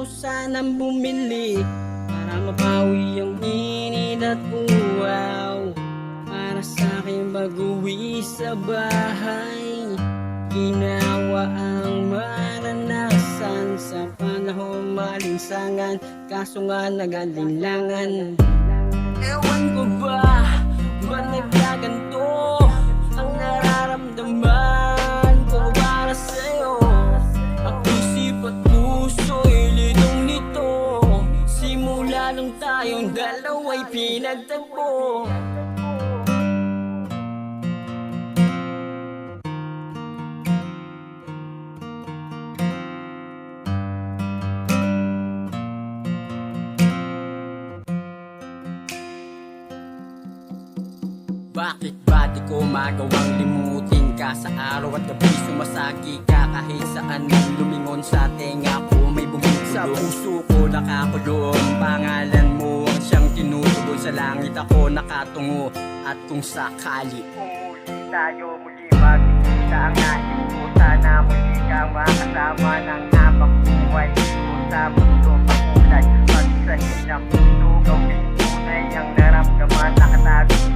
sanang bumili para mapawi ang init at uwaw. Para sa'kin mag-uwi sa bahay, ginawa ang maranasan sa panahon malinsangan, kaso nga nagalinlangan. Ewan ko ba, ba't nagkaganto ang nararamdaman ko para sa'yo? Ang isip at puso ay litong nito, simula nung tayong dalawa'y pinagtagpo. Bakit ba di ko magawang limutin ka? Sa araw at gabi sumasagi ka, kahit saan man lumingon sa tenga ko may bumubulong. Sa puso ko nakakulong, pangalan mo ang siyang tinutugon. Sa langit ako nakatungo, at kung sakali umuli tayo muli magkikita ang nais ko, sana muli kang makasama ng habang buhay dito sa mundo makulay. Pagsahin ng puso gawin tunay ang naramdaman, nakatago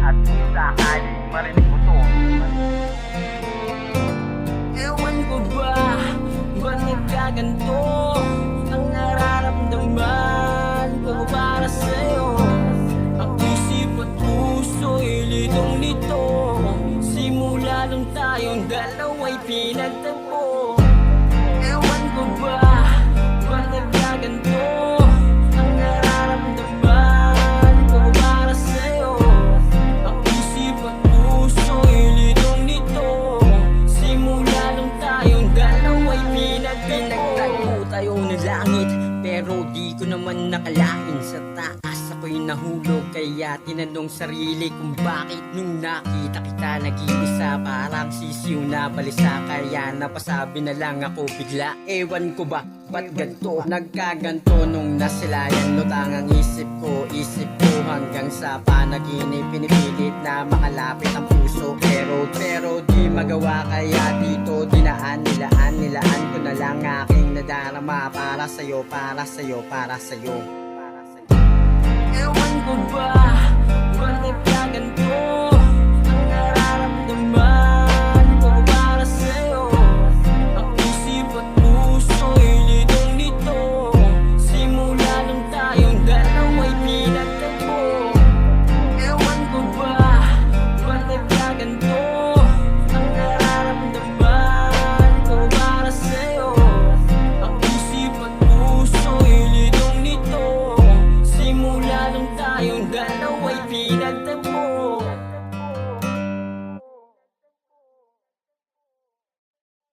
at kung sakaling marinig mo to. Ewan ko ba, ba't nagkaganto ang nararamdaman ko para sa'yo? Ang isip at puso ay litong nito, simula nung tayong dalawa'y pinagtagpo. Ewan ko ba, ba't nagkaganto ang nararamdaman ko para sa'yo? Ang isip at puso ay litong nito, simula nung tayong dalawa'y pinagtagpo. Tayo na langit, pero di ko naman nakalain sa taas ako'y nahulog. Kaya tinanong sarili kung bakit nung nakita kita nag-iisa, parang sisiw na balisa. Kaya napasabi na lang ako bigla, ewan ko ba, ba't ganto? Nagkaganto nung nasilayan lutang ang isip ko hanggang sa panaginip. Pinipilit na makalapit ang puso, pero di magawa. Kaya dito nilaan ko na lang aking nadarama para sa'yo, para sa'yo, para sa'yo. Ewan ko ba,